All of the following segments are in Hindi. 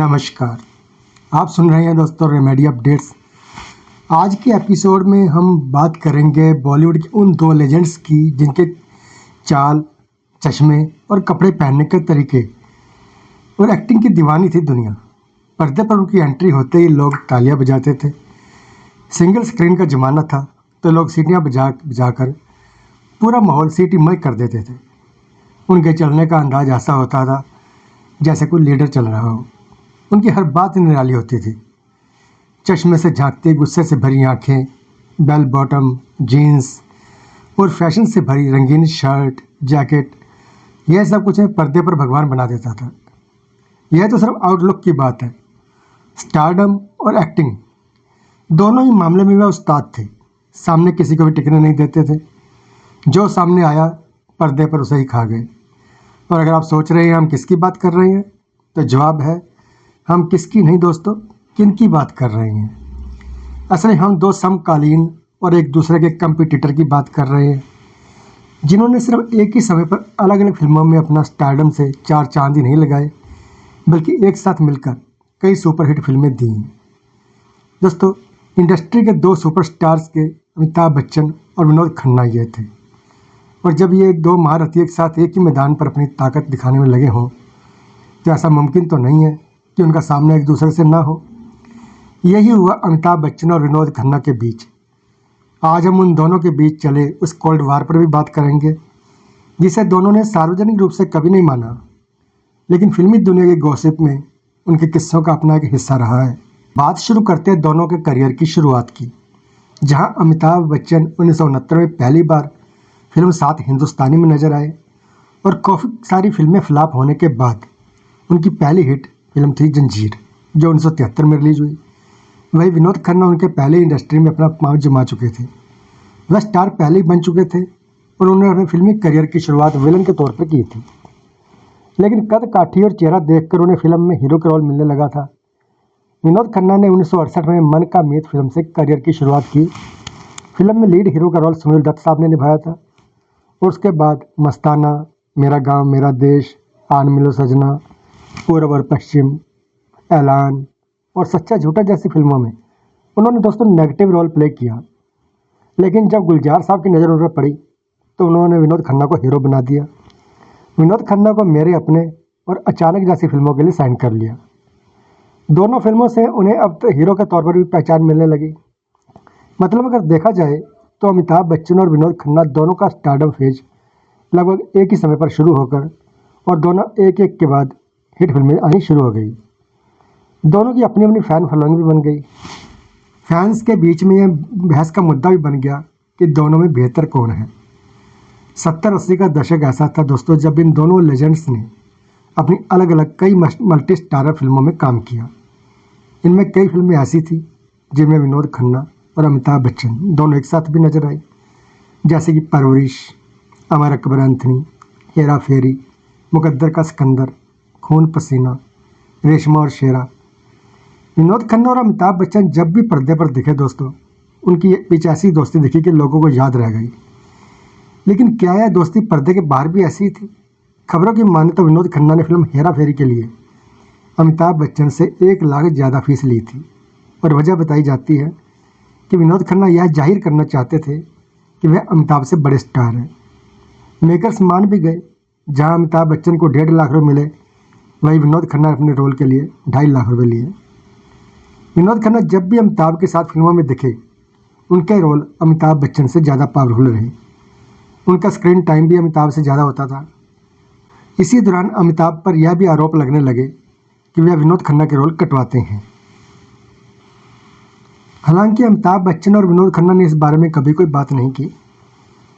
नमस्कार। आप सुन रहे हैं दोस्तों रेमेडी अपडेट्स। आज के एपिसोड में हम बात करेंगे बॉलीवुड के उन दो लेजेंड्स की जिनके चाल, चश्मे और कपड़े पहनने के तरीके और एक्टिंग की दीवानी थी दुनिया। पर्दे पर उनकी एंट्री होते ही लोग तालियां बजाते थे। सिंगल स्क्रीन का ज़माना था तो लोग सीटियां बजाकर पूरा माहौल सीटीमय कर देते थे। उनके चलने का अंदाज ऐसा होता था जैसे कोई लीडर चल रहा हो। उनकी हर बात निराली होती थी। चश्मे से झांकती, गुस्से से भरी आंखें, बेल बॉटम जीन्स और फैशन से भरी रंगीन शर्ट, जैकेट, यह सब कुछ पर्दे पर भगवान बना देता था। यह तो सिर्फ आउटलुक की बात है। स्टारडम और एक्टिंग दोनों ही मामले में वे उस्ताद थे। सामने किसी को भी टिकने नहीं देते थे। जो सामने आया पर्दे पर उसे ही खा गए। और अगर आप सोच रहे हैं हम किसकी बात कर रहे हैं, तो जवाब है हम किसकी नहीं दोस्तों, किन की बात कर रहे हैं। असल हम दो समकालीन और एक दूसरे के कंपटीटर की बात कर रहे हैं, जिन्होंने सिर्फ एक ही समय पर अलग अलग फिल्मों में अपना स्टारडम से चार चांद ही नहीं लगाए, बल्कि एक साथ मिलकर कई सुपरहिट फिल्में दी। दोस्तों, इंडस्ट्री के दो सुपरस्टार्स के अमिताभ बच्चन और विनोद खन्ना ये थे। और जब ये दो महारथी एक साथ एक ही मैदान पर अपनी ताकत दिखाने में लगे हों, तो ऐसा मुमकिन तो नहीं है कि उनका सामना एक दूसरे से ना हो। यही हुआ अमिताभ बच्चन और विनोद खन्ना के बीच। आज हम उन दोनों के बीच चले उस कोल्ड वार पर भी बात करेंगे, जिसे दोनों ने सार्वजनिक रूप से कभी नहीं माना, लेकिन फिल्मी दुनिया के गॉसिप में उनके किस्सों का अपना एक हिस्सा रहा है। बात शुरू करते हैं दोनों के करियर की शुरुआत की, जहां अमिताभ बच्चन 1969 में पहली बार फिल्म सात हिंदुस्तानी में नजर आए और काफ़ी सारी फिल्में फ्लॉप होने के बाद उनकी पहली हिट फिल्म थी जंजीर, जो 1973 में रिलीज हुई। वही विनोद खन्ना उनके पहले इंडस्ट्री में अपना पांव जमा चुके थे। वह स्टार पहले ही बन चुके थे और उन्होंने अपने फिल्मी करियर की शुरुआत विलन के तौर पर की थी। लेकिन कद काठी और चेहरा देखकर उन्हें फिल्म में हीरो का रोल मिलने लगा था। विनोद खन्ना ने 1968 में मन का मीत फिल्म से करियर की शुरुआत की। फिल्म में लीड हीरो का रोल सुनील दत्त साहब ने निभाया था। और उसके बाद मस्ताना, मेरा गांव मेरा देश, आन मिलो सजना, पूर्व और पश्चिम, ऐलान और सच्चा झूठा जैसी फिल्मों में उन्होंने दोस्तों नेगेटिव रोल प्ले किया। लेकिन जब गुलजार साहब की नज़र उन पर पड़ी तो उन्होंने विनोद खन्ना को हीरो बना दिया। विनोद खन्ना को मेरे अपने और अचानक जैसी फिल्मों के लिए साइन कर लिया। दोनों फिल्मों से उन्हें अब तो हीरो के तौर पर भी पहचान मिलने लगी। मतलब अगर देखा जाए तो अमिताभ बच्चन और विनोद खन्ना दोनों का स्टारडम फेज लगभग एक ही समय पर शुरू होकर और दोनों एक एक के बाद हिट फिल्में आनी शुरू हो गई। दोनों की अपनी अपनी फ़ैन फॉलोइंग भी बन गई। फैंस के बीच में यह बहस का मुद्दा भी बन गया कि दोनों में बेहतर कौन है। 70-80 का दशक ऐसा था दोस्तों जब इन दोनों लेजेंड्स ने अपनी अलग अलग कई मल्टी स्टारर फिल्मों में काम किया। इनमें कई फिल्में ऐसी थी जिनमें विनोद खन्ना और अमिताभ बच्चन दोनों एक साथ भी नजर आए, जैसे कि परवरिश, अमर अकबर एंथनी, हेरा फेरी, मुकद्दर का सिकंदर, खून पसीना, रेशमा और शेरा। विनोद खन्ना और अमिताभ बच्चन जब भी पर्दे पर दिखे दोस्तों, उनकी बीच ऐसी दोस्ती दिखी कि लोगों को याद रह गई। लेकिन क्या यह दोस्ती पर्दे के बाहर भी ऐसी ही थी? खबरों की माने तो विनोद खन्ना ने फिल्म हेरा फेरी के लिए अमिताभ बच्चन से 1 लाख ज़्यादा फीस ली थी। और वजह बताई जाती है कि विनोद खन्ना यह जाहिर करना चाहते थे कि वह अमिताभ से बड़े स्टार हैं। मेकर्स मान भी गए। जहां अमिताभ बच्चन को 1.5 लाख रुपये मिले, वही विनोद खन्ना अपने रोल के लिए 2.5 लाख रुपये लिए। विनोद खन्ना जब भी अमिताभ के साथ फिल्मों में दिखे, उनके रोल अमिताभ बच्चन से ज़्यादा पावरफुल रहे। उनका स्क्रीन टाइम भी अमिताभ से ज़्यादा होता था। इसी दौरान अमिताभ पर यह भी आरोप लगने लगे कि वह विनोद खन्ना के रोल कटवाते हैं। हालांकि अमिताभ बच्चन और विनोद खन्ना ने इस बारे में कभी कोई बात नहीं की।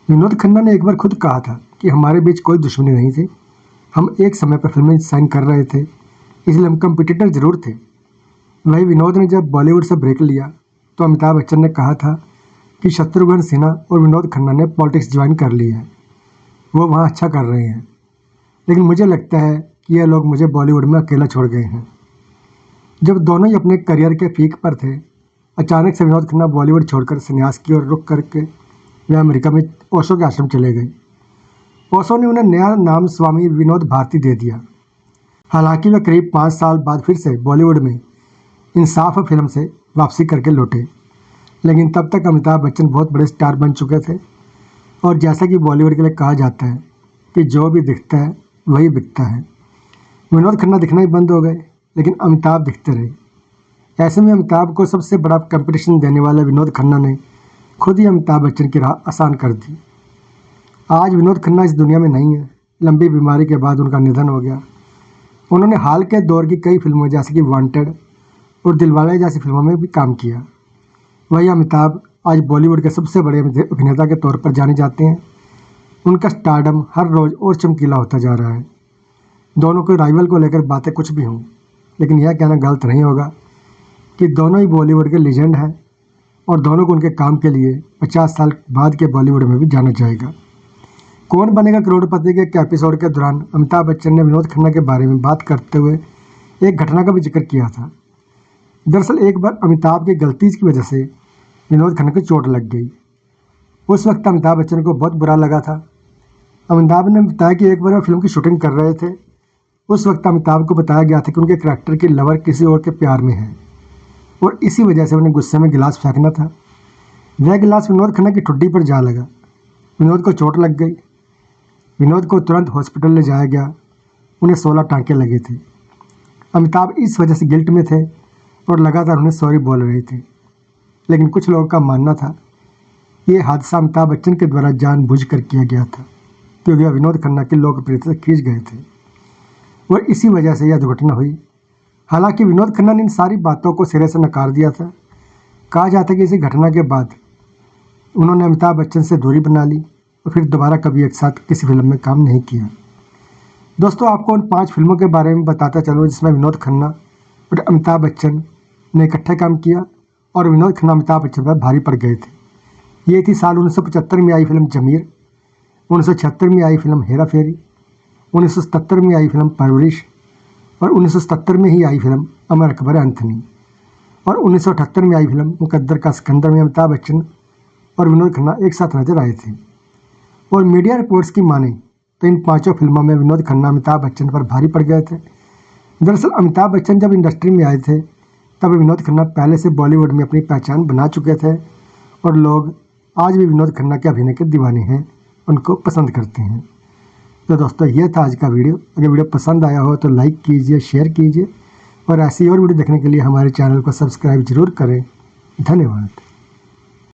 विनोद खन्ना ने एक बार खुद कहा था कि हमारे बीच कोई दुश्मनी नहीं थी, हम एक समय पर फिल्में साइन कर रहे थे, इसलिए हम कंपटीटर जरूर थे। वही विनोद ने जब बॉलीवुड से ब्रेक लिया तो अमिताभ बच्चन ने कहा था कि शत्रुघ्न सिन्हा और विनोद खन्ना ने पॉलिटिक्स ज्वाइन कर ली है, वो वहाँ अच्छा कर रहे हैं, लेकिन मुझे लगता है कि यह लोग मुझे बॉलीवुड में अकेला छोड़ गए हैं। जब दोनों ही अपने करियर के पीक पर थे, अचानक से विनोद खन्ना बॉलीवुड छोड़कर संन्यास की ओर रुख करके वे अमेरिका में ओशो के आश्रम चले गए। ओशो ने उन्हें नया नाम स्वामी विनोद भारती दे दिया। हालांकि वे करीब 5 साल बाद फिर से बॉलीवुड में इंसाफ फिल्म से वापसी करके लौटे, लेकिन तब तक अमिताभ बच्चन बहुत बड़े स्टार बन चुके थे। और जैसा कि बॉलीवुड के लिए कहा जाता है कि जो भी दिखता है वही बिकता है, विनोद खन्ना दिखना ही बंद हो गए, लेकिन अमिताभ दिखते रहे। ऐसे में अमिताभ को सबसे बड़ा कंपटीशन देने वाले विनोद खन्ना ने खुद ही अमिताभ बच्चन की राह आसान कर दी। आज विनोद खन्ना इस दुनिया में नहीं है। लंबी बीमारी के बाद उनका निधन हो गया। उन्होंने हाल के दौर की कई फिल्मों जैसे कि वांटेड और दिलवाले जैसी फिल्मों में भी काम किया। वही अमिताभ आज बॉलीवुड के सबसे बड़े अभिनेता के तौर पर जाने जाते हैं। उनका स्टारडम हर रोज़ और चमकीला होता जा रहा है। दोनों के राइवल को लेकर बातें कुछ भी हों, लेकिन यह कहना गलत नहीं होगा कि दोनों ही बॉलीवुड के लीजेंड हैं और दोनों को उनके काम के लिए 50 साल बाद के बॉलीवुड में भी जाना जाएगा। कौन बनेगा करोड़पति के एक एपिसोड के दौरान अमिताभ बच्चन ने विनोद खन्ना के बारे में बात करते हुए एक घटना का भी जिक्र किया था। दरअसल एक बार अमिताभ की गलती की वजह से विनोद खन्ना को चोट लग गई। उस वक्त अमिताभ बच्चन को बहुत बुरा लगा था। अमिताभ ने बताया कि एक बार वो फिल्म की शूटिंग कर रहे थे। उस वक्त अमिताभ को बताया गया था कि उनके करैक्टर की लवर किसी और के प्यार में है और इसी वजह से उन्हें गुस्से में गिलास फेंकना था। वह गिलास विनोद खन्ना की ठुड्डी पर जा लगा। विनोद को चोट लग गई। विनोद को तुरंत हॉस्पिटल ले जाया गया। उन्हें 16 टाँके लगे थे। अमिताभ इस वजह से गिल्ट में थे और लगातार उन्हें सॉरी बोल रहे थे, लेकिन कुछ लोगों का मानना था ये हादसा अमिताभ बच्चन के द्वारा जानबूझकर किया गया था, क्योंकि वह विनोद खन्ना की लोकप्रियता से खींच गए थे और इसी वजह से यह दुर्घटना हुई। हालांकि विनोद खन्ना ने इन सारी बातों को सिरे से नकार दिया था। कहा जाता है कि इसी घटना के बाद उन्होंने अमिताभ बच्चन से दूरी बना ली और फिर दोबारा कभी एक साथ किसी फिल्म में काम नहीं किया। दोस्तों, आपको उन 5 फिल्मों के बारे में बताता चलूँ जिसमें विनोद खन्ना और अमिताभ बच्चन ने इकट्ठे काम किया और विनोद खन्ना अमिताभ बच्चन पर भारी पड़ गए थे। ये थी साल 1975 में आई फिल्म जमीर, 1976 में आई फिल्म हेरा फेरी, 1977 में आई फिल्म परवरिश और 1977 में ही आई फिल्म अमर अकबर एंथनी और 1978 में आई फिल्म मुकद्दर का सिकंदर में अमिताभ बच्चन और विनोद खन्ना एक साथ नजर आए थे। और मीडिया रिपोर्ट्स की माने तो इन 5 फिल्मों में विनोद खन्ना अमिताभ बच्चन पर भारी पड़ गए थे। दरअसल अमिताभ बच्चन जब इंडस्ट्री में आए थे तब विनोद खन्ना पहले से बॉलीवुड में अपनी पहचान बना चुके थे और लोग आज भी विनोद खन्ना के अभिनय के दीवाने हैं, उनको पसंद करते हैं। तो दोस्तों, ये था आज का वीडियो। अगर वीडियो पसंद आया हो तो लाइक कीजिए, शेयर कीजिए और ऐसी और वीडियो देखने के लिए हमारे चैनल को सब्सक्राइब जरूर करें। धन्यवाद।